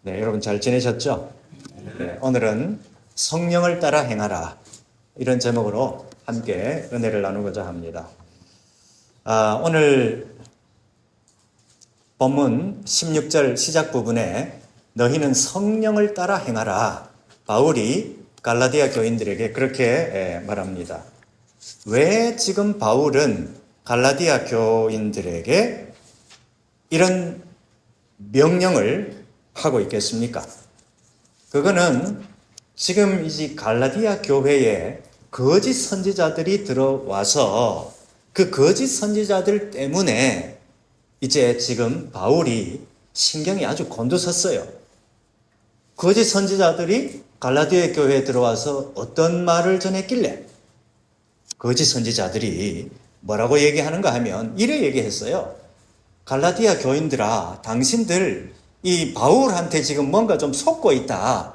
네, 여러분 잘 지내셨죠? 네, 오늘은 성령을 따라 행하라 이런 제목으로 함께 은혜를 나누고자 합니다. 오늘 본문 16절 시작 부분에 너희는 성령을 따라 행하라, 바울이 갈라디아 교인들에게 그렇게 말합니다. 왜 지금 바울은 갈라디아 교인들에게 이런 명령을 하고 있겠습니까? 그거는 지금 이 갈라디아 교회에 거짓 선지자들이 들어와서 그 거짓 선지자들 때문에 이제 지금 바울이 신경이 아주 곤두섰어요. 거짓 선지자들이 갈라디아 교회에 들어와서 어떤 말을 전했길래 거짓 선지자들이 뭐라고 얘기하는가 하면 이래 얘기했어요. 갈라디아 교인들아, 당신들 이 바울한테 지금 뭔가 좀 속고 있다.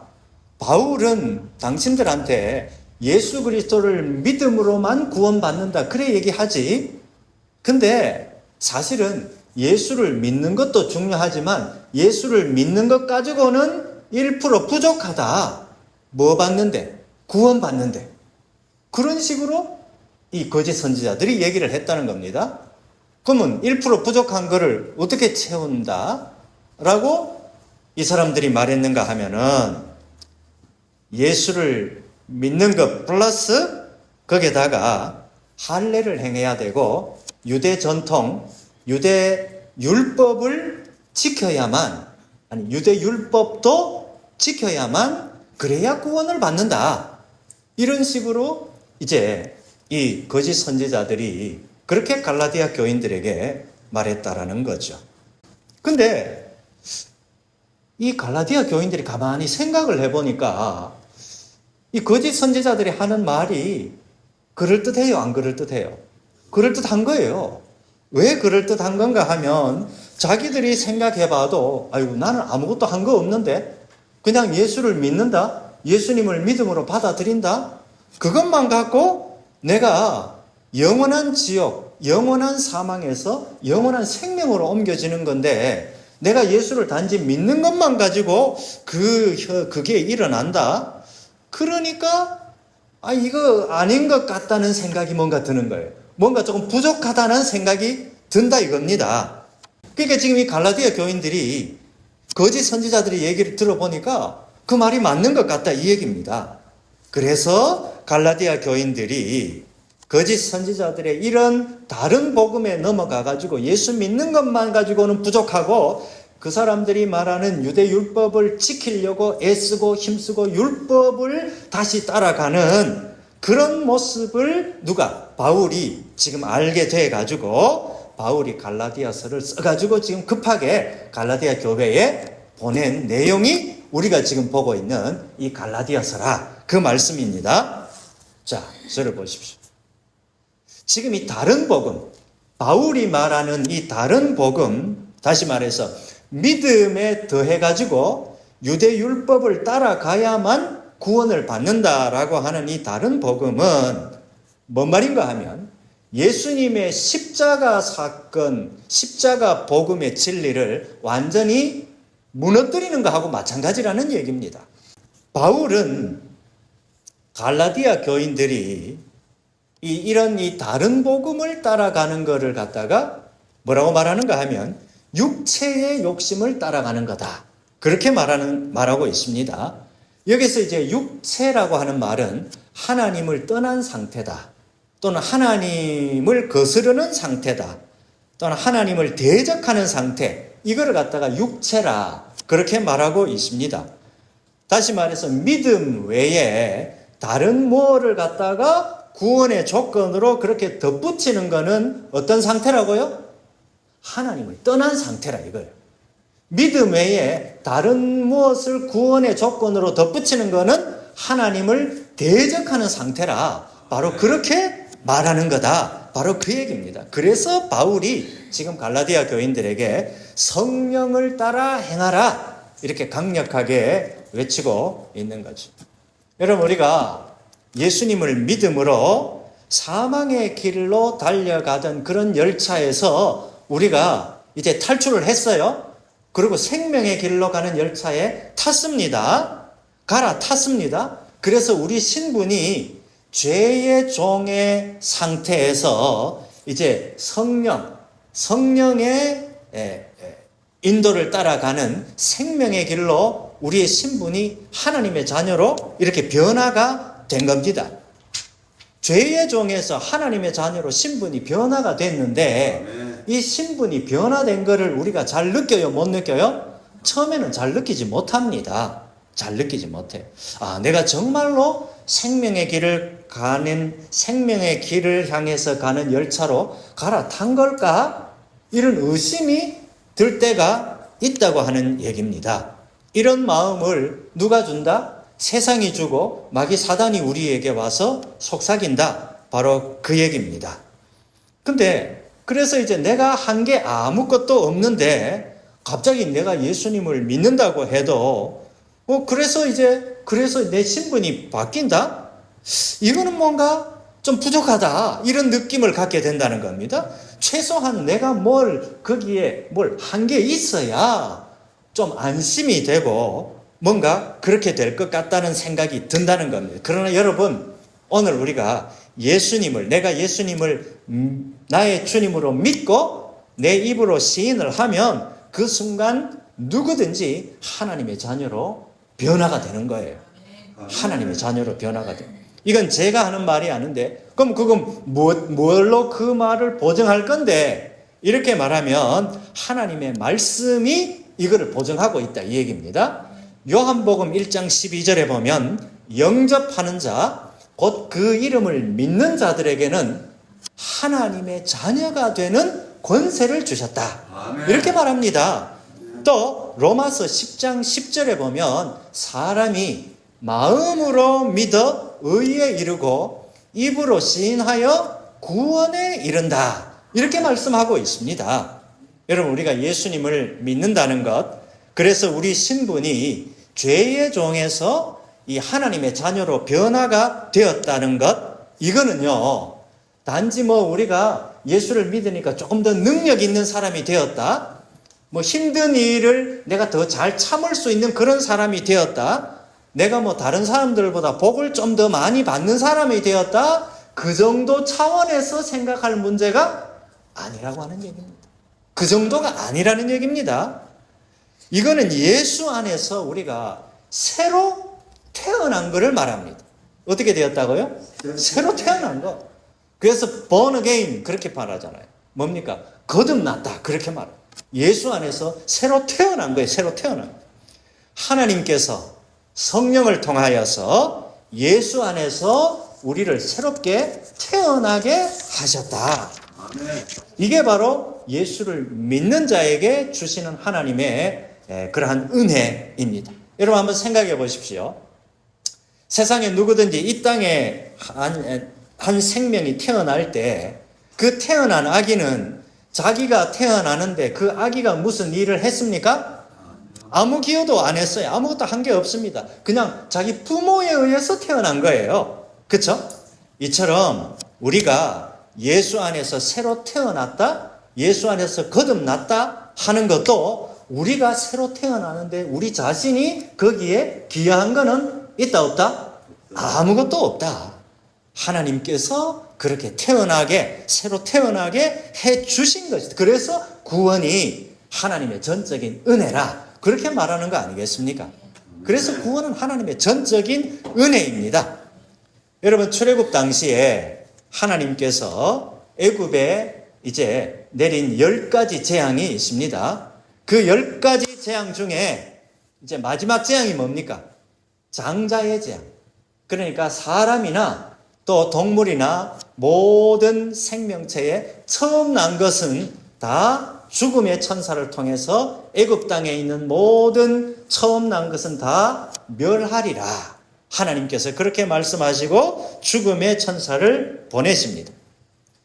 바울은 당신들한테 예수 그리스도를 믿음으로만 구원받는다. 그래 얘기하지. 근데 사실은 예수를 믿는 것도 중요하지만 예수를 믿는 것 가지고는 1% 부족하다. 뭐 받는데? 구원 받는데. 그런 식으로 이 거짓 선지자들이 얘기를 했다는 겁니다. 그러면 1% 부족한 거를 어떻게 채운다? 라고 이 사람들이 말했는가 하면은 예수를 믿는 것 플러스 거기에다가 할례를 행해야 되고 유대 전통, 유대 율법을 지켜야만, 아니 유대 율법도 지켜야만 그래야 구원을 받는다. 이런 식으로 이제 이 거짓 선지자들이 그렇게 갈라디아 교인들에게 말했다라는 거죠. 근데 이 갈라디아 교인들이 가만히 생각을 해보니까 이 거짓 선지자들이 하는 말이 그럴듯해요, 안 그럴듯해요? 그럴듯한 거예요. 왜 그럴듯한 건가 하면 자기들이 생각해봐도 아이고 나는 아무것도 한 거 없는데 그냥 예수를 믿는다, 예수님을 믿음으로 받아들인다, 그것만 갖고 내가 영원한 지옥, 영원한 사망에서 영원한 생명으로 옮겨지는 건데 내가 예수를 단지 믿는 것만 가지고 그게 일어난다? 그러니까 이거 아닌 것 같다는 생각이 뭔가 드는 거예요. 뭔가 조금 부족하다는 생각이 든다 이겁니다. 그러니까 지금 이 갈라디아 교인들이 거짓 선지자들의 얘기를 들어보니까 그 말이 맞는 것 같다 이 얘기입니다. 그래서 갈라디아 교인들이 거짓 선지자들의 이런 다른 복음에 넘어가 가지고 예수 믿는 것만 가지고는 부족하고 그 사람들이 말하는 유대 율법을 지키려고 애쓰고 힘쓰고 율법을 다시 따라가는 그런 모습을 바울이 지금 알게 돼 가지고 바울이 갈라디아서를 써 가지고 지금 급하게 갈라디아 교회에 보낸 내용이 우리가 지금 보고 있는 이 갈라디아서라 그 말씀입니다. 자, 저를 보십시오. 지금 이 다른 복음, 바울이 말하는 이 다른 복음, 다시 말해서 믿음에 더해가지고 유대 율법을 따라가야만 구원을 받는다라고 하는 이 다른 복음은 뭔 말인가 하면 예수님의 십자가 사건, 십자가 복음의 진리를 완전히 무너뜨리는 것하고 마찬가지라는 얘기입니다. 바울은 갈라디아 교인들이 이런 다른 복음을 따라가는 것을 갖다가 뭐라고 말하는가 하면 육체의 욕심을 따라가는 거다. 그렇게 말하고 있습니다. 여기서 이제 육체라고 하는 말은 하나님을 떠난 상태다. 또는 하나님을 거스르는 상태다. 또는 하나님을 대적하는 상태. 이거를 갖다가 육체라. 그렇게 말하고 있습니다. 다시 말해서 믿음 외에 다른 뭐를 갖다가 구원의 조건으로 그렇게 덧붙이는 것은 어떤 상태라고요? 하나님을 떠난 상태라 이거예요. 믿음 외에 다른 무엇을 구원의 조건으로 덧붙이는 것은 하나님을 대적하는 상태라 바로 그렇게 말하는 거다. 바로 그 얘기입니다. 그래서 바울이 지금 갈라디아 교인들에게 성령을 따라 행하라 이렇게 강력하게 외치고 있는 거죠. 여러분 우리가 예수님을 믿음으로 사망의 길로 달려가던 그런 열차에서 우리가 이제 탈출을 했어요. 그리고 생명의 길로 가는 열차에 탔습니다. 갈아탔습니다. 그래서 우리 신분이 죄의 종의 상태에서 이제 성령의 인도를 따라가는 생명의 길로 우리의 신분이 하나님의 자녀로 이렇게 변화가 된 겁니다. 죄의 종에서 하나님의 자녀로 신분이 변화가 됐는데 이 신분이 변화된 것을 우리가 잘 느껴요? 못 느껴요? 처음에는 잘 느끼지 못합니다. 잘 느끼지 못해요. 내가 정말로 생명의 길을 향해서 가는 열차로 갈아탄 걸까? 이런 의심이 들 때가 있다고 하는 얘기입니다. 이런 마음을 누가 준다? 세상이 주고 마귀 사단이 우리에게 와서 속삭인다. 바로 그 얘기입니다. 근데 그래서 이제 내가 한 게 아무것도 없는데 갑자기 내가 예수님을 믿는다고 해도 그래서 내 신분이 바뀐다? 이거는 뭔가 좀 부족하다. 이런 느낌을 갖게 된다는 겁니다. 최소한 내가 거기에 한 게 있어야 좀 안심이 되고 뭔가 그렇게 될 것 같다는 생각이 든다는 겁니다. 그러나 여러분, 오늘 우리가 내가 예수님을 나의 주님으로 믿고 내 입으로 시인을 하면 그 순간 누구든지 하나님의 자녀로 변화가 되는 거예요. 하나님의 자녀로 변화가 돼요. 이건 제가 하는 말이 아닌데, 그럼 그건 뭘로 그 말을 보증할 건데, 이렇게 말하면 하나님의 말씀이 이거를 보증하고 있다 이 얘기입니다. 요한복음 1장 12절에 보면 영접하는 자, 곧 그 이름을 믿는 자들에게는 하나님의 자녀가 되는 권세를 주셨다. 이렇게 말합니다. 또 로마서 10장 10절에 보면 사람이 마음으로 믿어 의에 이르고 입으로 시인하여 구원에 이른다. 이렇게 말씀하고 있습니다. 여러분, 우리가 예수님을 믿는다는 것, 그래서 우리 신분이 죄의 종에서 이 하나님의 자녀로 변화가 되었다는 것, 이거는요, 단지 우리가 예수를 믿으니까 조금 더 능력 있는 사람이 되었다, 힘든 일을 내가 더 잘 참을 수 있는 그런 사람이 되었다, 내가 다른 사람들보다 복을 좀 더 많이 받는 사람이 되었다, 그 정도 차원에서 생각할 문제가 아니라고 하는 얘기입니다. 그 정도가 아니라는 얘기입니다. 이거는 예수 안에서 우리가 새로 태어난 것을 말합니다. 어떻게 되었다고요? 새로 태어난 거. 그래서 born again 그렇게 말하잖아요. 뭡니까? 거듭났다 그렇게 말해요. 예수 안에서 새로 태어난 거예요. 새로 태어난. 하나님께서 성령을 통하여서 예수 안에서 우리를 새롭게 태어나게 하셨다. 이게 바로 예수를 믿는 자에게 주시는 하나님의 그러한 은혜입니다. 여러분 한번 생각해 보십시오. 세상에 누구든지 이 땅에 한 생명이 태어날 때 그 태어난 아기는 자기가 태어나는데 그 아기가 무슨 일을 했습니까? 아무 기여도 안 했어요. 아무것도 한 게 없습니다. 그냥 자기 부모에 의해서 태어난 거예요. 그렇죠? 이처럼 우리가 예수 안에서 새로 태어났다, 예수 안에서 거듭났다 하는 것도 우리가 새로 태어나는데 우리 자신이 거기에 기여한 거는 있다 없다? 아무것도 없다. 하나님께서 그렇게 새로 태어나게 해 주신 것이다. 그래서 구원이 하나님의 전적인 은혜라 그렇게 말하는 거 아니겠습니까? 그래서 구원은 하나님의 전적인 은혜입니다. 여러분, 출애굽 당시에 하나님께서 애굽에 이제 내린 10가지 재앙이 있습니다. 그 10가지 재앙 중에 이제 마지막 재앙이 뭡니까? 장자의 재앙. 그러니까 사람이나 또 동물이나 모든 생명체에 처음 난 것은 다 죽음의 천사를 통해서 애굽 땅에 있는 모든 처음 난 것은 다 멸하리라. 하나님께서 그렇게 말씀하시고 죽음의 천사를 보내십니다.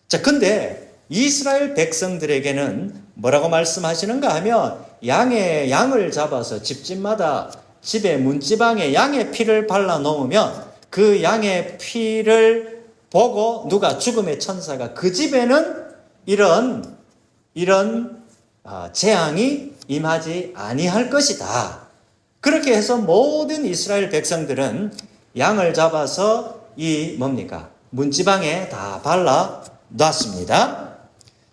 자, 근데 이스라엘 백성들에게는 뭐라고 말씀하시는가 하면 양을 잡아서 집집마다 집의 문지방에 양의 피를 발라 놓으면 그 양의 피를 보고 누가 죽음의 천사가 그 집에는 이런 재앙이 임하지 아니할 것이다. 그렇게 해서 모든 이스라엘 백성들은 양을 잡아서 이 뭡니까? 문지방에 다 발라 놨습니다.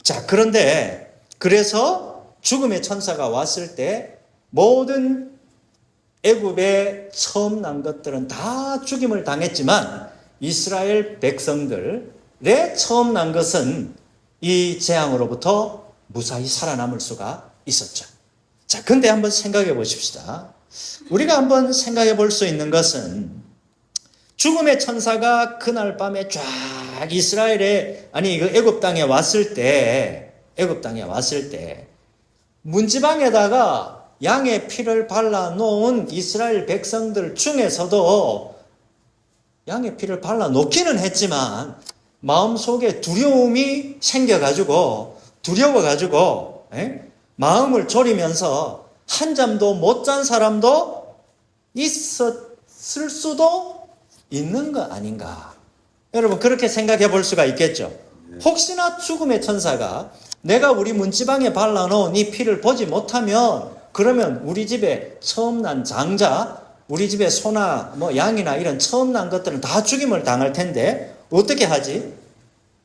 자, 그런데 그래서 죽음의 천사가 왔을 때 모든 애굽에 처음 난 것들은 다 죽임을 당했지만 이스라엘 백성들의 처음 난 것은 이 재앙으로부터 무사히 살아남을 수가 있었죠. 자, 근데 한번 생각해 보십시다. 우리가 한번 생각해 볼 수 있는 것은 죽음의 천사가 그날 밤에 쫙 애굽 땅에 왔을 때 문지방에다가 양의 피를 발라 놓은 이스라엘 백성들 중에서도 양의 피를 발라 놓기는 했지만 마음속에 두려움이 생겨가지고 두려워가지고 마음을 졸이면서 한잠도 못 잔 사람도 있었을 수도 있는 거 아닌가. 여러분 그렇게 생각해 볼 수가 있겠죠. 혹시나 죽음의 천사가 내가 우리 문지방에 발라놓은 이 피를 보지 못하면 그러면 우리 집에 처음 난 장자, 우리 집에 소나 양이나 이런 처음 난 것들은 다 죽임을 당할 텐데 어떻게 하지?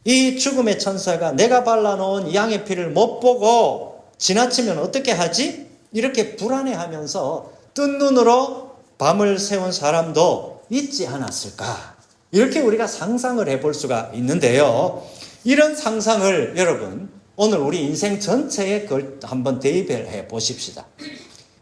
이 죽음의 천사가 내가 발라놓은 양의 피를 못 보고 지나치면 어떻게 하지? 이렇게 불안해하면서 뜬 눈으로 밤을 새운 사람도 있지 않았을까? 이렇게 우리가 상상을 해볼 수가 있는데요. 이런 상상을 여러분 오늘 우리 인생 전체에 그걸 한번 대입해 보십시다.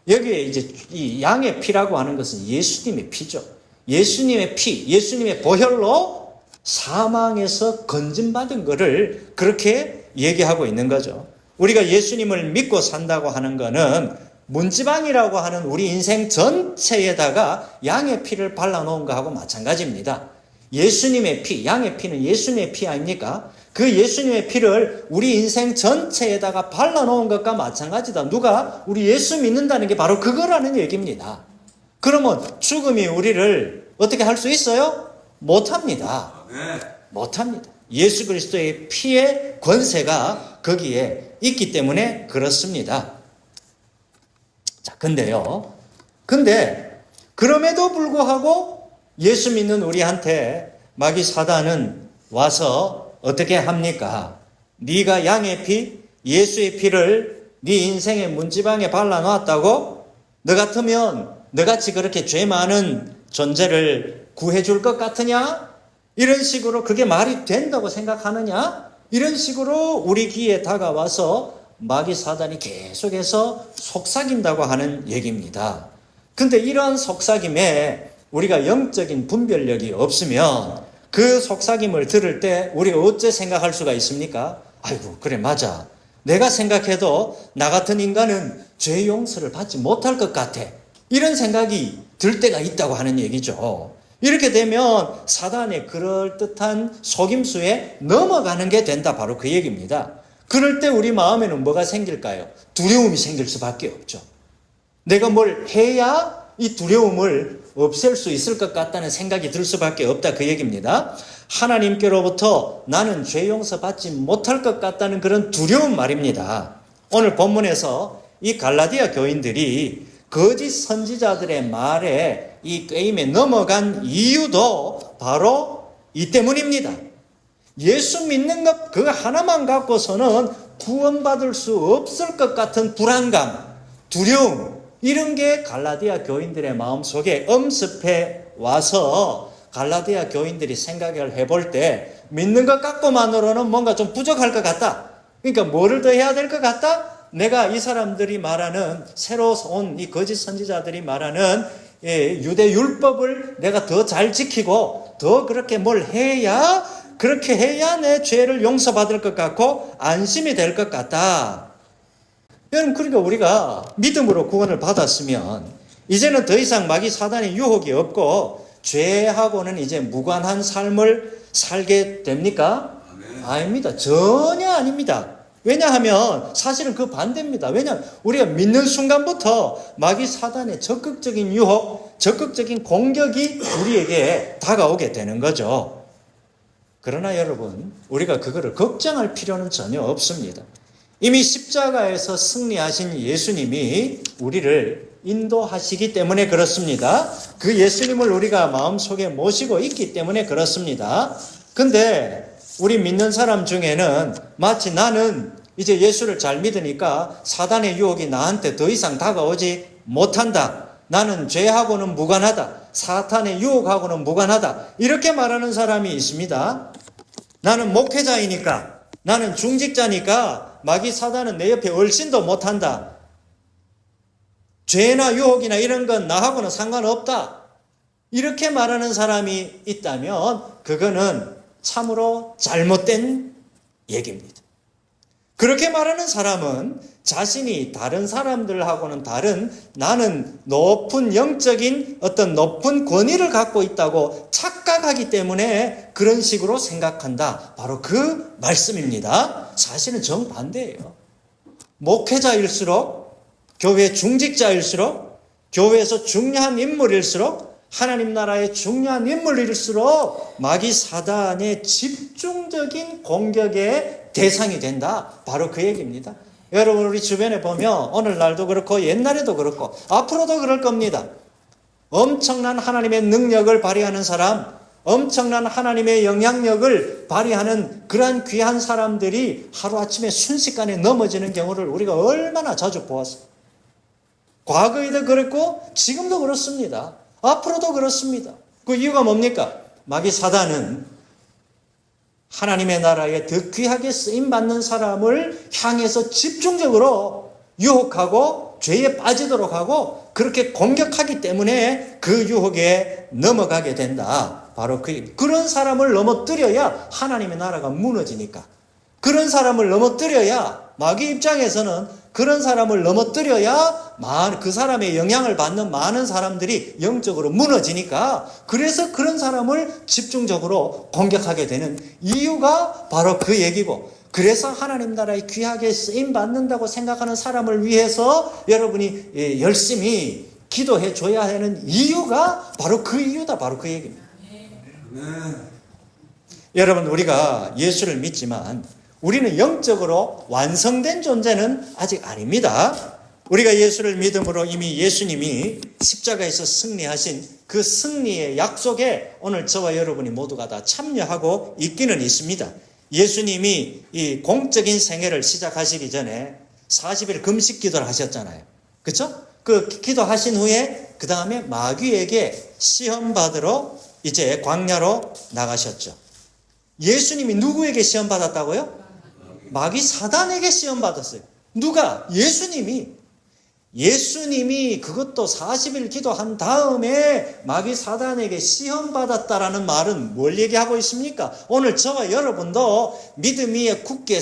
여기에 이제 이 양의 피라고 하는 것은 예수님의 피죠. 예수님의 피, 예수님의 보혈로 사망에서 건진받은 것을 그렇게 얘기하고 있는 거죠. 우리가 예수님을 믿고 산다고 하는 것은 문지방이라고 하는 우리 인생 전체에다가 양의 피를 발라놓은 것하고 마찬가지입니다. 예수님의 피, 양의 피는 예수님의 피 아닙니까? 그 예수님의 피를 우리 인생 전체에다가 발라놓은 것과 마찬가지다. 누가? 우리 예수 믿는다는 게 바로 그거라는 얘기입니다. 그러면 죽음이 우리를 어떻게 할 수 있어요? 못합니다. 못합니다. 예수 그리스도의 피의 권세가 거기에 있기 때문에 그렇습니다. 자, 근데 그럼에도 불구하고 예수 믿는 우리한테 마귀 사단은 와서 어떻게 합니까? 네가 양의 피, 예수의 피를 네 인생의 문지방에 발라놓았다고? 너 같으면 너같이 그렇게 죄 많은 존재를 구해줄 것 같으냐? 이런 식으로 그게 말이 된다고 생각하느냐? 이런 식으로 우리 귀에 다가와서 마귀 사단이 계속해서 속삭인다고 하는 얘기입니다. 근데 이러한 속삭임에 우리가 영적인 분별력이 없으면 그 속삭임을 들을 때 우리가 어째 생각할 수가 있습니까? 아이고 그래 맞아. 내가 생각해도 나 같은 인간은 죄 용서를 받지 못할 것 같아. 이런 생각이 들 때가 있다고 하는 얘기죠. 이렇게 되면 사단의 그럴듯한 속임수에 넘어가는 게 된다. 바로 그 얘기입니다. 그럴 때 우리 마음에는 뭐가 생길까요? 두려움이 생길 수밖에 없죠. 내가 뭘 해야 이 두려움을 없앨 수 있을 것 같다는 생각이 들 수밖에 없다. 그 얘기입니다. 하나님께로부터 나는 죄 용서 받지 못할 것 같다는 그런 두려움 말입니다. 오늘 본문에서 이 갈라디아 교인들이 거짓 선지자들의 말에 이 게임에 넘어간 이유도 바로 이 때문입니다. 예수 믿는 것 그거 하나만 갖고서는 구원받을 수 없을 것 같은 불안감, 두려움 이런 게 갈라디아 교인들의 마음속에 엄습해 와서 갈라디아 교인들이 생각을 해볼 때 믿는 것 갖고만으로는 뭔가 좀 부족할 것 같다. 그러니까 뭐를 더 해야 될 것 같다? 내가 이 사람들이 말하는 새로 온 이 거짓 선지자들이 말하는 유대 율법을 내가 더 잘 지키고 더 그렇게 뭘 해야 그렇게 해야 내 죄를 용서받을 것 같고 안심이 될 것 같다. 여러분 그러니까 우리가 믿음으로 구원을 받았으면 이제는 더 이상 마귀 사단의 유혹이 없고 죄하고는 이제 무관한 삶을 살게 됩니까? 아닙니다. 전혀 아닙니다. 왜냐하면 사실은 그 반대입니다. 왜냐하면 우리가 믿는 순간부터 마귀 사단의 적극적인 유혹, 적극적인 공격이 우리에게 다가오게 되는 거죠. 그러나 여러분, 우리가 그거를 걱정할 필요는 전혀 없습니다. 이미 십자가에서 승리하신 예수님이 우리를 인도하시기 때문에 그렇습니다. 그 예수님을 우리가 마음속에 모시고 있기 때문에 그렇습니다. 근데 우리 믿는 사람 중에는 마치 나는 이제 예수를 잘 믿으니까 사단의 유혹이 나한테 더 이상 다가오지 못한다. 나는 죄하고는 무관하다. 사탄의 유혹하고는 무관하다. 이렇게 말하는 사람이 있습니다. 나는 목회자이니까, 나는 중직자니까 마귀 사단은 내 옆에 얼씬도 못한다. 죄나 유혹이나 이런 건 나하고는 상관없다. 이렇게 말하는 사람이 있다면 그거는 참으로 잘못된 얘기입니다. 그렇게 말하는 사람은 자신이 다른 사람들하고는 다른 나는 높은 영적인 어떤 높은 권위를 갖고 있다고 착각하기 때문에 그런 식으로 생각한다. 바로 그 말씀입니다. 사실은 정반대예요. 목회자일수록, 교회 중직자일수록, 교회에서 중요한 인물일수록, 하나님 나라의 중요한 인물일수록 마귀 사단의 집중적인 공격의 대상이 된다. 바로 그 얘기입니다. 여러분 우리 주변에 보면 오늘날도 그렇고 옛날에도 그렇고 앞으로도 그럴 겁니다. 엄청난 하나님의 능력을 발휘하는 사람, 엄청난 하나님의 영향력을 발휘하는 그러한 귀한 사람들이 하루아침에 순식간에 넘어지는 경우를 우리가 얼마나 자주 보았어요. 과거에도 그랬고 지금도 그렇습니다. 앞으로도 그렇습니다. 그 이유가 뭡니까? 마귀 사단은 하나님의 나라에 더 귀하게 쓰임받는 사람을 향해서 집중적으로 유혹하고 죄에 빠지도록 하고 그렇게 공격하기 때문에 그 유혹에 넘어가게 된다. 바로 그런 사람을 넘어뜨려야 하나님의 나라가 무너지니까. 그런 사람을 넘어뜨려야 마귀 입장에서는 그런 사람을 넘어뜨려야 그 사람의 영향을 받는 많은 사람들이 영적으로 무너지니까 그래서 그런 사람을 집중적으로 공격하게 되는 이유가 바로 그 얘기고 그래서 하나님 나라에 귀하게 쓰임받는다고 생각하는 사람을 위해서 여러분이 열심히 기도해 줘야 하는 이유가 바로 그 이유다. 바로 그 얘기입니다. 여러분 우리가 예수를 믿지만 우리는 영적으로 완성된 존재는 아직 아닙니다. 우리가 예수를 믿음으로 이미 예수님이 십자가에서 승리하신 그 승리의 약속에 오늘 저와 여러분이 모두가 다 참여하고 있기는 있습니다. 예수님이 이 공적인 생애를 시작하시기 전에 40일 금식 기도를 하셨잖아요. 그렇죠? 그 기도하신 후에 그 다음에 마귀에게 시험받으러 이제 광야로 나가셨죠. 예수님이 누구에게 시험받았다고요? 마귀 사단에게 시험받았어요. 누가? 예수님이 그것도 40일 기도한 다음에 마귀 사단에게 시험받았다라는 말은 뭘 얘기하고 있습니까? 오늘 저와 여러분도 믿음 위에 굳게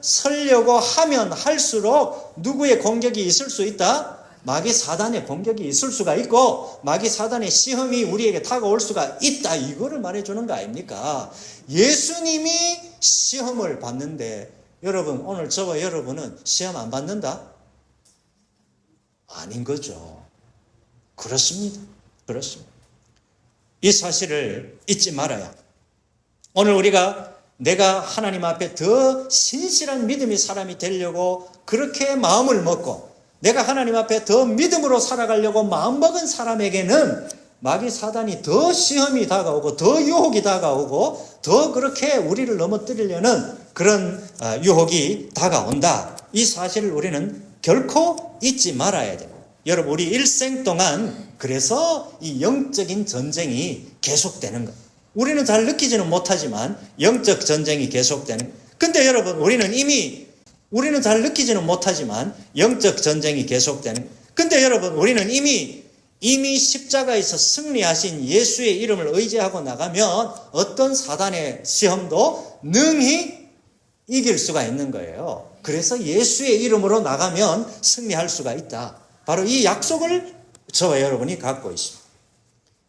서려고 하면 할수록 누구의 공격이 있을 수 있다? 마귀 사단의 공격이 있을 수가 있고 마귀 사단의 시험이 우리에게 다가올 수가 있다. 이거를 말해주는 거 아닙니까? 예수님이 시험을 받는데 여러분 오늘 저와 여러분은 시험 안 받는다? 아닌 거죠. 그렇습니다. 이 사실을 잊지 말아야 오늘 우리가 내가 하나님 앞에 더 신실한 믿음의 사람이 되려고 그렇게 마음을 먹고 내가 하나님 앞에 더 믿음으로 살아가려고 마음먹은 사람에게는 마귀 사단이 더 시험이 다가오고 더 유혹이 다가오고 더 그렇게 우리를 넘어뜨리려는 그런 유혹이 다가온다. 이 사실을 우리는 결코 잊지 말아야 돼요. 여러분 우리 일생 동안 그래서 이 영적인 전쟁이 계속되는 것. 우리는 잘 느끼지는 못하지만 영적 전쟁이 계속되는 것. 근데 여러분 우리는 잘 느끼지는 못하지만 영적 전쟁이 계속되는. 근데 여러분 우리는 이미 십자가에서 승리하신 예수의 이름을 의지하고 나가면 어떤 사단의 시험도 능히 이길 수가 있는 거예요. 그래서 예수의 이름으로 나가면 승리할 수가 있다. 바로 이 약속을 저와 여러분이 갖고 있습니다.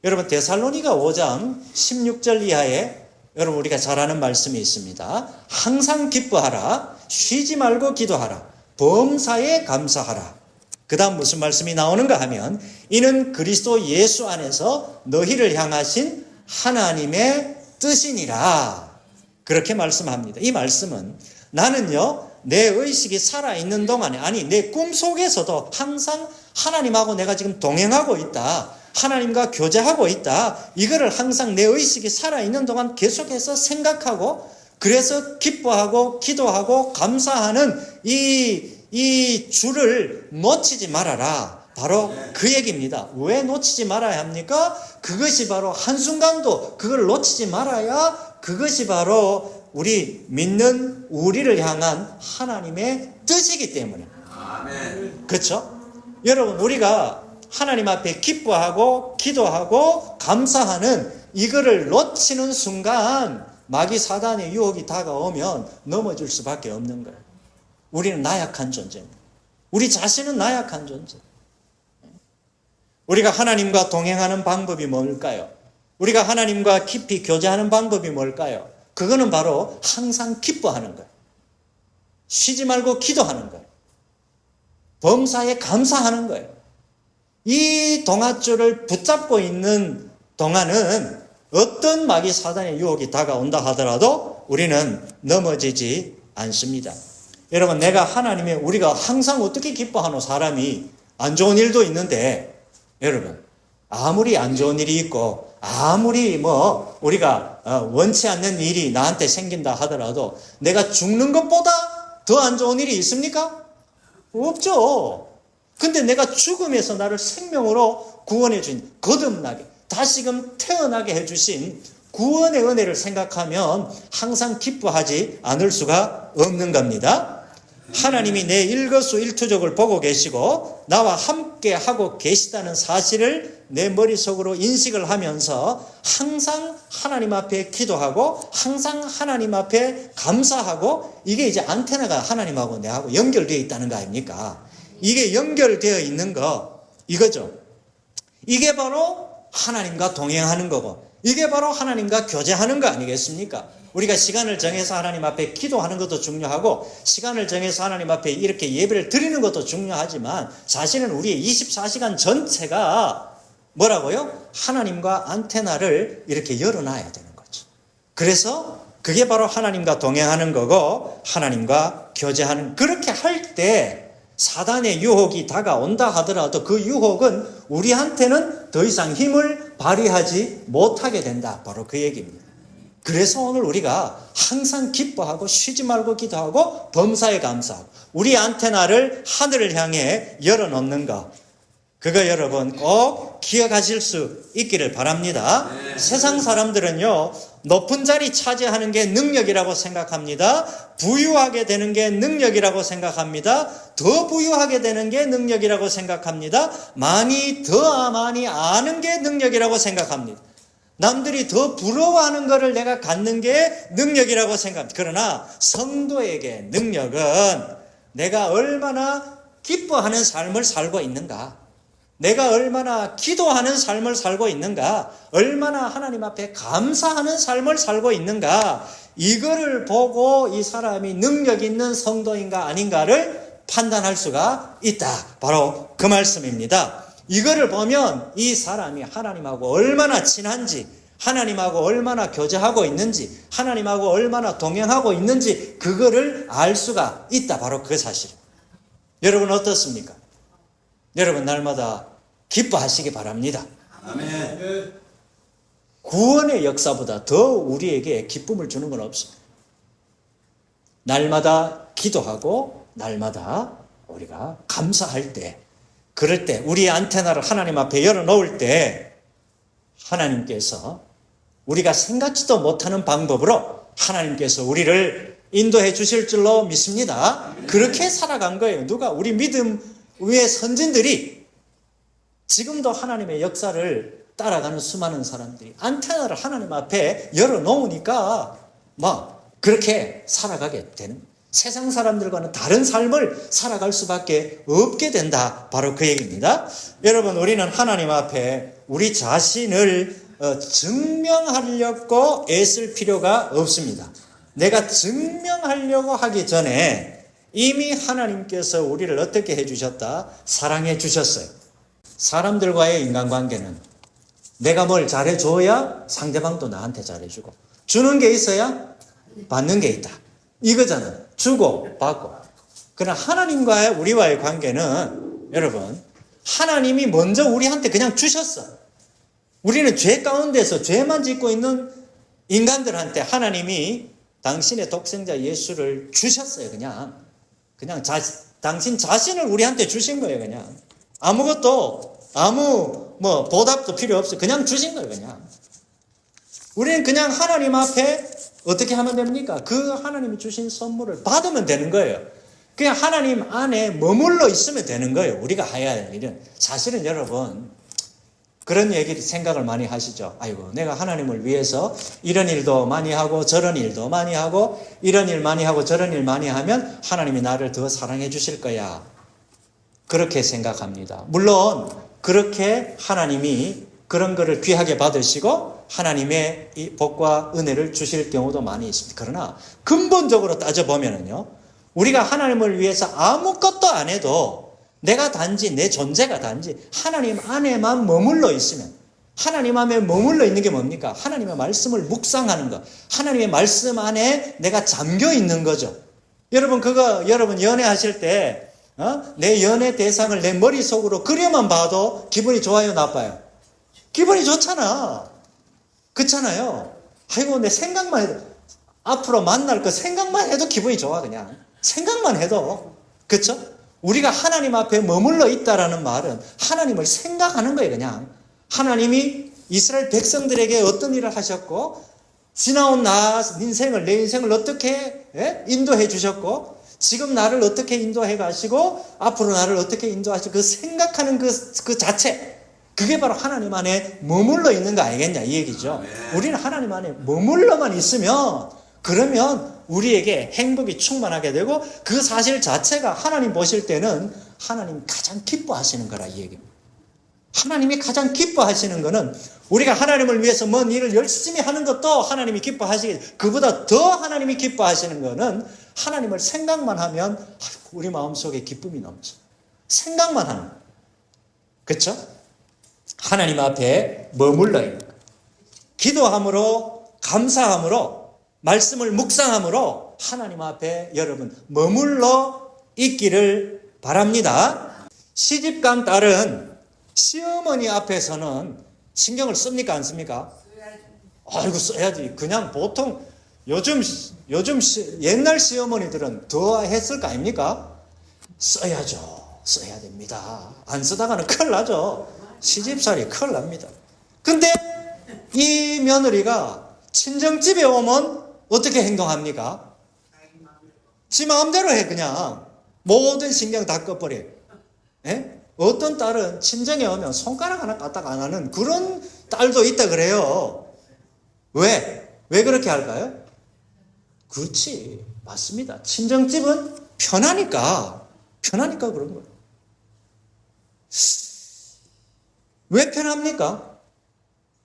여러분 데살로니가 5장 16절 이하에 여러분 우리가 잘 아는 말씀이 있습니다. 항상 기뻐하라. 쉬지 말고 기도하라. 범사에 감사하라. 그 다음 무슨 말씀이 나오는가 하면 이는 그리스도 예수 안에서 너희를 향하신 하나님의 뜻이니라. 그렇게 말씀합니다. 이 말씀은 나는요 내 의식이 살아있는 동안에, 아니 내 꿈속에서도 항상 하나님하고 내가 지금 동행하고 있다, 하나님과 교제하고 있다, 이거를 항상 내 의식이 살아있는 동안 계속해서 생각하고, 그래서 기뻐하고 기도하고 감사하는 이 줄을 놓치지 말아라. 바로 그 얘기입니다. 왜 놓치지 말아야 합니까? 그것이 바로 한순간도 그걸 놓치지 말아야 그것이 바로 우리 믿는 우리를 향한 하나님의 뜻이기 때문에. 아멘. 그렇죠? 여러분, 우리가 하나님 앞에 기뻐하고 기도하고 감사하는 이거를 놓치는 순간 마귀 사단의 유혹이 다가오면 넘어질 수밖에 없는 거예요. 우리는 나약한 존재입니다. 우리 자신은 나약한 존재. 우리가 하나님과 동행하는 방법이 뭘까요? 우리가 하나님과 깊이 교제하는 방법이 뭘까요? 그거는 바로 항상 기뻐하는 거예요. 쉬지 말고 기도하는 거예요. 범사에 감사하는 거예요. 이 동아줄을 붙잡고 있는 동안은 어떤 마귀 사단의 유혹이 다가온다 하더라도 우리는 넘어지지 않습니다. 여러분, 우리가 항상 어떻게 기뻐하노? 사람이 안 좋은 일도 있는데, 여러분, 아무리 안 좋은 일이 있고 아무리 우리가 원치 않는 일이 나한테 생긴다 하더라도 내가 죽는 것보다 더 안 좋은 일이 있습니까? 없죠. 근데 내가 죽음에서 나를 생명으로 구원해 준, 거듭나게 다시금 태어나게 해주신 구원의 은혜를 생각하면 항상 기뻐하지 않을 수가 없는 겁니다. 하나님이 내 일거수일투족을 보고 계시고 나와 함께 하고 계시다는 사실을 내 머릿속으로 인식을 하면서 항상 하나님 앞에 기도하고 항상 하나님 앞에 감사하고, 이게 이제 안테나가 하나님하고 내하고 연결되어 있다는 거 아닙니까? 이게 연결되어 있는 거, 이거죠. 이게 바로 하나님과 동행하는 거고, 이게 바로 하나님과 교제하는 거 아니겠습니까? 우리가 시간을 정해서 하나님 앞에 기도하는 것도 중요하고, 시간을 정해서 하나님 앞에 이렇게 예배를 드리는 것도 중요하지만, 사실은 우리의 24시간 전체가 뭐라고요? 하나님과 안테나를 이렇게 열어놔야 되는 거죠. 그래서 그게 바로 하나님과 동행하는 거고 하나님과 교제하는, 그렇게 할 때 사단의 유혹이 다가온다 하더라도 그 유혹은 우리한테는 더 이상 힘을 발휘하지 못하게 된다. 바로 그 얘기입니다. 그래서 오늘 우리가 항상 기뻐하고 쉬지 말고 기도하고 범사에 감사하고 우리 안테나를 하늘을 향해 열어놓는 것, 그거 여러분 꼭 기억하실 수 있기를 바랍니다. 네. 세상 사람들은요, 높은 자리 차지하는 게 능력이라고 생각합니다. 부유하게 되는 게 능력이라고 생각합니다. 더 부유하게 되는 게 능력이라고 생각합니다. 많이 아는 게 능력이라고 생각합니다. 남들이 더 부러워하는 것을 내가 갖는 게 능력이라고 생각합니다. 그러나 성도에게 능력은 내가 얼마나 기뻐하는 삶을 살고 있는가, 내가 얼마나 기도하는 삶을 살고 있는가, 얼마나 하나님 앞에 감사하는 삶을 살고 있는가, 이거를 보고 이 사람이 능력 있는 성도인가 아닌가를 판단할 수가 있다. 바로 그 말씀입니다. 이거를 보면 이 사람이 하나님하고 얼마나 친한지, 하나님하고 얼마나 교제하고 있는지, 하나님하고 얼마나 동행하고 있는지 그거를 알 수가 있다. 바로 그 사실. 여러분 어떻습니까? 여러분 날마다 기뻐하시기 바랍니다. 아멘. 구원의 역사보다 더 우리에게 기쁨을 주는 건 없습니다. 날마다 기도하고 날마다 우리가 감사할 때, 그럴 때 우리의 안테나를 하나님 앞에 열어놓을 때 하나님께서 우리가 생각지도 못하는 방법으로 하나님께서 우리를 인도해 주실 줄로 믿습니다. 그렇게 살아간 거예요. 누가? 우리 믿음 위의 선진들이, 지금도 하나님의 역사를 따라가는 수많은 사람들이 안테나를 하나님 앞에 열어놓으니까 그렇게 살아가게 되는, 세상 사람들과는 다른 삶을 살아갈 수밖에 없게 된다. 바로 그 얘기입니다. 여러분, 우리는 하나님 앞에 우리 자신을 증명하려고 애쓸 필요가 없습니다. 내가 증명하려고 하기 전에 이미 하나님께서 우리를 어떻게 해주셨다? 사랑해 주셨어요. 사람들과의 인간관계는 내가 뭘 잘해줘야 상대방도 나한테 잘해주고, 주는 게 있어야 받는 게 있다. 이거잖아요. 주고 받고. 그러나 하나님과의 우리와의 관계는 여러분, 하나님이 먼저 우리한테 그냥 주셨어. 우리는 죄 가운데서 죄만 짓고 있는 인간들한테 하나님이 당신의 독생자 예수를 주셨어요. 그냥 당신 자신을 우리한테 주신 거예요. 그냥 아무것도 아무 보답도 필요 없어요. 그냥 주신 거예요. 그냥 우리는 그냥 하나님 앞에 어떻게 하면 됩니까? 그 하나님이 주신 선물을 받으면 되는 거예요. 그냥 하나님 안에 머물러 있으면 되는 거예요. 우리가 해야 할 일은. 사실은 여러분, 그런 얘기를 생각을 많이 하시죠. 아이고, 내가 하나님을 위해서 이런 일도 많이 하고 저런 일도 많이 하고 이런 일 많이 하고 저런 일 많이 하면 하나님이 나를 더 사랑해 주실 거야. 그렇게 생각합니다. 물론 그렇게 하나님이 그런 거를 귀하게 받으시고 하나님의 이 복과 은혜를 주실 경우도 많이 있습니다. 그러나 근본적으로 따져보면요, 우리가 하나님을 위해서 아무것도 안 해도 내가 단지 내 존재가 단지 하나님 안에만 머물러 있으면, 하나님 안에 머물러 있는 게 뭡니까? 하나님의 말씀을 묵상하는 것, 하나님의 말씀 안에 내가 잠겨 있는 거죠. 여러분 연애하실 때 내 연애 대상을 내 머릿속으로 그려만 봐도 기분이 좋아요, 나빠요? 기분이 좋잖아. 그렇잖아요. 아이고, 내 생각만 해도, 앞으로 만날 거 생각만 해도 기분이 좋아. 그냥 생각만 해도. 그렇죠? 우리가 하나님 앞에 머물러 있다라는 말은 하나님을 생각하는 거예요. 그냥 하나님이 이스라엘 백성들에게 어떤 일을 하셨고, 지나온 내 인생을 어떻게 인도해 주셨고, 지금 나를 어떻게 인도해 가시고 앞으로 나를 어떻게 인도하시고, 그 생각하는 그 자체, 그게 바로 하나님 안에 머물러 있는 거 아니겠냐 이 얘기죠. 우리는 하나님 안에 머물러만 있으면, 그러면 우리에게 행복이 충만하게 되고, 그 사실 자체가 하나님 보실 때는 하나님이 가장 기뻐하시는 거라 이 얘기입니다. 하나님이 가장 기뻐하시는 거는, 우리가 하나님을 위해서 뭔 일을 열심히 하는 것도 하나님이 기뻐하시겠지, 그보다 더 하나님이 기뻐하시는 거는 하나님을 생각만 하면 우리 마음속에 기쁨이 넘쳐. 생각만 하는 거예요. 그렇죠? 하나님 앞에 머물러 있는 거예요. 기도함으로, 감사함으로, 말씀을 묵상함으로 하나님 앞에 여러분 머물러 있기를 바랍니다. 시집간 딸은 시어머니 앞에서는 신경을 씁니까, 안 씁니까? 아이고, 써야지. 그냥 보통 요즘 옛날 시어머니들은 더 했을 거 아닙니까? 써야죠. 써야 됩니다. 안 쓰다가는 큰일 나죠. 시집살이 큰일 납니다. 근데 이 며느리가 친정집에 오면 어떻게 행동합니까? 지 마음대로 해. 그냥 모든 신경 다 꺼버려. 예? 어떤 딸은 친정에 오면 손가락 하나 까딱 안 하는 그런 딸도 있다 그래요. 왜 그렇게 할까요? 그렇지, 맞습니다. 친정집은 편하니까 그런 거예요. 왜 편합니까?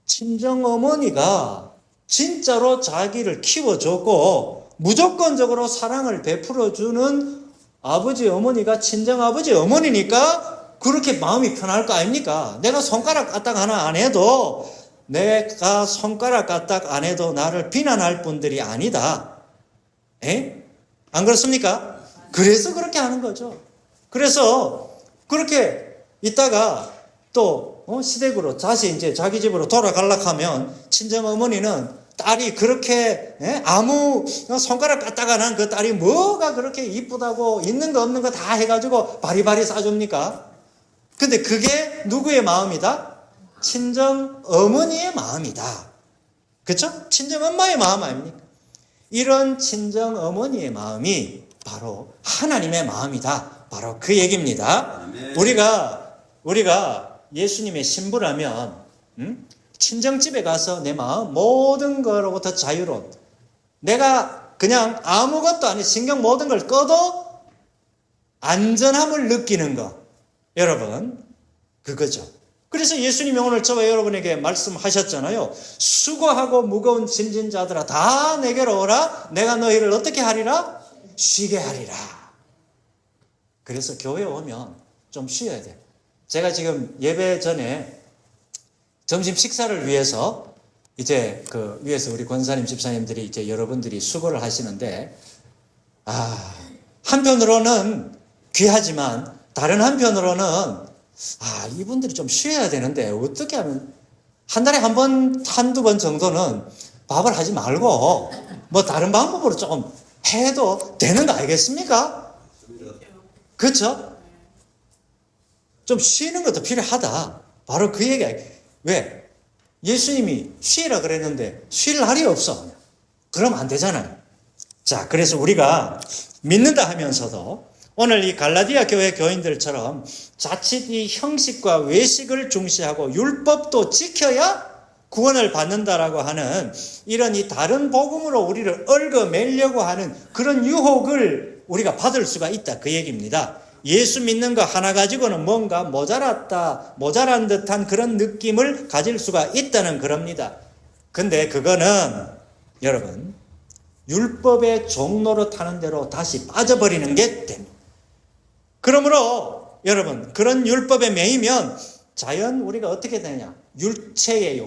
친정 어머니가 진짜로 자기를 키워줬고 무조건적으로 사랑을 베풀어주는 아버지 어머니가 친정 아버지 어머니니까 그렇게 마음이 편할 거 아닙니까? 내가 손가락 까딱 하나 안 해도, 내가 손가락 까딱 안 해도 나를 비난할 분들이 아니다. 안 그렇습니까? 그래서 그렇게 하는 거죠. 그래서 그렇게 있다가 또 시댁으로 다시 이제 자기 집으로 돌아가려고 하면 친정 어머니는 딸이 그렇게 아무 손가락 까딱 안 한 그 딸이 뭐가 그렇게 이쁘다고 있는 거 없는 거 다 해가지고 바리바리 싸줍니까? 근데 그게 누구의 마음이다? 친정 어머니의 마음이다. 그렇죠? 친정 엄마의 마음 아닙니까? 이런 친정 어머니의 마음이 바로 하나님의 마음이다. 바로 그 얘기입니다. 아멘. 우리가 예수님의 신부라면 친정집에 가서 내 마음 모든 거로부터 자유로운, 내가 그냥 아무것도 아닌 신경 모든 걸 꺼도 안전함을 느끼는 거, 여러분 그거죠. 그래서 예수님이 오늘 저와 여러분에게 말씀하셨잖아요. 수고하고 무거운 짐진 자들아 다 내게로 오라. 내가 너희를 어떻게 하리라? 쉬게 하리라. 그래서 교회 오면 좀 쉬어야 돼요. 제가 지금 예배 전에 점심 식사를 위해서 이제 그 위에서 우리 권사님 집사님들이 이제 여러분들이 수고를 하시는데, 한편으로는 귀하지만 다른 한편으로는 이분들이 좀 쉬어야 되는데 어떻게 하면 한 달에 한 번, 한두 번 정도는 밥을 하지 말고 뭐 다른 방법으로 조금 해도 되는 거 아니겠습니까? 그렇죠? 좀 쉬는 것도 필요하다. 바로 그 얘기야. 왜? 예수님이 쉬라 그랬는데 쉴 날이 없어. 그러면 안 되잖아요. 자, 그래서 우리가 믿는다 하면서도 오늘 이 갈라디아 교회 교인들처럼 자칫 이 형식과 외식을 중시하고 율법도 지켜야 구원을 받는다라고 하는 이런 이 다른 복음으로 우리를 얽어매려고 하는 그런 유혹을 우리가 받을 수가 있다. 그 얘기입니다. 예수 믿는 거 하나 가지고는 뭔가 모자란 듯한 그런 느낌을 가질 수가 있다는 그럽니다. 근데 그거는 여러분 율법의 종로로 타는 대로 다시 빠져버리는 게 됩니다. 그러므로 여러분 그런 율법에 매이면 자연 우리가 어떻게 되냐? 육체의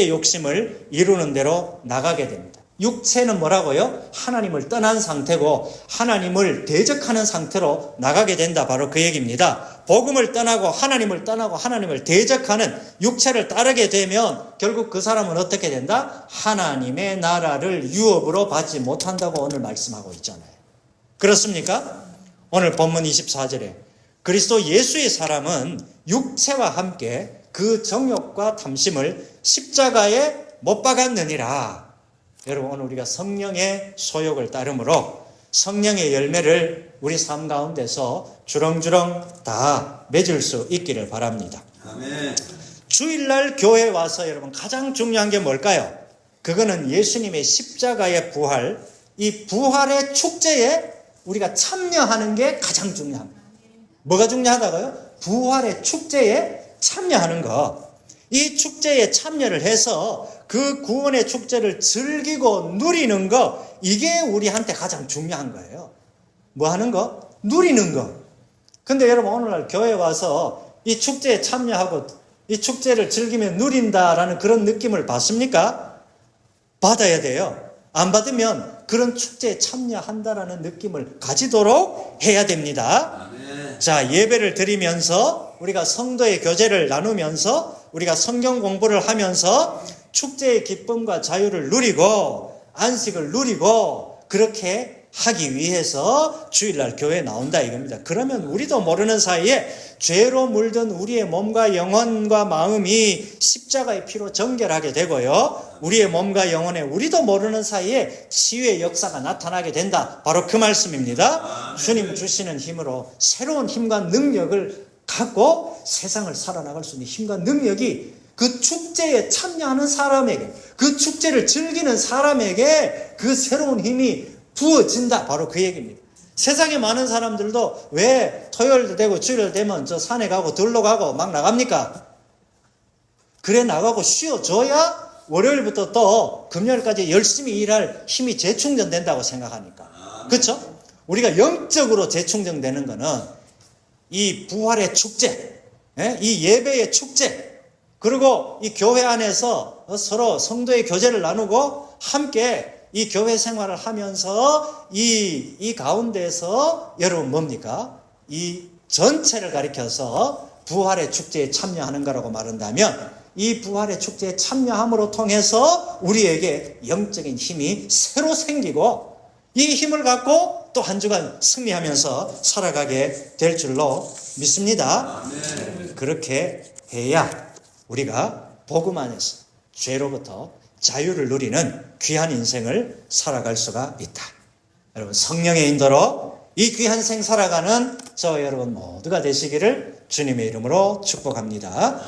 욕심을 이루는 대로 나가게 됩니다. 육체는 뭐라고요? 하나님을 떠난 상태고 하나님을 대적하는 상태로 나가게 된다. 바로 그 얘기입니다. 복음을 떠나고 하나님을 대적하는 육체를 따르게 되면 결국 그 사람은 어떻게 된다? 하나님의 나라를 유업으로 받지 못한다고 오늘 말씀하고 있잖아요. 그렇습니까? 오늘 본문 24절에 그리스도 예수의 사람은 육체와 함께 그 정욕과 탐심을 십자가에 못 박았느니라. 여러분 오늘 우리가 성령의 소욕을 따름으로 성령의 열매를 우리 삶 가운데서 주렁주렁 다 맺을 수 있기를 바랍니다. 아멘. 주일날 교회에 와서 여러분 가장 중요한 게 뭘까요? 그거는 예수님의 십자가의 부활, 이 부활의 축제에 우리가 참여하는 게 가장 중요합니다. 뭐가 중요하다고요? 부활의 축제에 참여하는 것. 이 축제에 참여를 해서 그 구원의 축제를 즐기고 누리는 것, 이게 우리한테 가장 중요한 거예요. 뭐 하는 거? 누리는 거. 근데 여러분 오늘날 교회에 와서 이 축제에 참여하고 이 축제를 즐기며 누린다라는 그런 느낌을 받습니까? 받아야 돼요. 안 받으면 그런 축제에 참여한다라는 느낌을 가지도록 해야 됩니다. 아멘. 자, 예배를 드리면서 우리가 성도의 교제를 나누면서 우리가 성경 공부를 하면서 축제의 기쁨과 자유를 누리고 안식을 누리고 그렇게 하기 위해서 주일날 교회에 나온다 이겁니다. 그러면 우리도 모르는 사이에 죄로 물든 우리의 몸과 영혼과 마음이 십자가의 피로 정결하게 되고요. 우리의 몸과 영혼에 우리도 모르는 사이에 치유의 역사가 나타나게 된다. 바로 그 말씀입니다. 주님 주시는 힘으로 새로운 힘과 능력을 갖고 세상을 살아나갈 수 있는 힘과 능력이 그 축제에 참여하는 사람에게, 그 축제를 즐기는 사람에게 그 새로운 힘이 부어진다. 바로 그 얘기입니다. 세상에 많은 사람들도 왜 토요일도 되고 주일도 되면 저 산에 가고 들로 가고 막 나갑니까? 그래 나가고 쉬어줘야 월요일부터 또 금요일까지 열심히 일할 힘이 재충전된다고 생각하니까. 그렇죠? 우리가 영적으로 재충전되는 거는 이 부활의 축제, 이 예배의 축제, 그리고 이 교회 안에서 서로 성도의 교제를 나누고 함께 이 교회 생활을 하면서 이 가운데서 여러분 뭡니까? 이 전체를 가리켜서 부활의 축제에 참여하는 거라고 말한다면 이 부활의 축제에 참여함으로 통해서 우리에게 영적인 힘이 새로 생기고 이 힘을 갖고 또 한 주간 승리하면서 살아가게 될 줄로 믿습니다. 아멘. 그렇게 해야 우리가 복음 안에서 죄로부터 자유를 누리는 귀한 인생을 살아갈 수가 있다. 여러분 성령의 인도로 이 귀한 생 살아가는 저 여러분 모두가 되시기를 주님의 이름으로 축복합니다.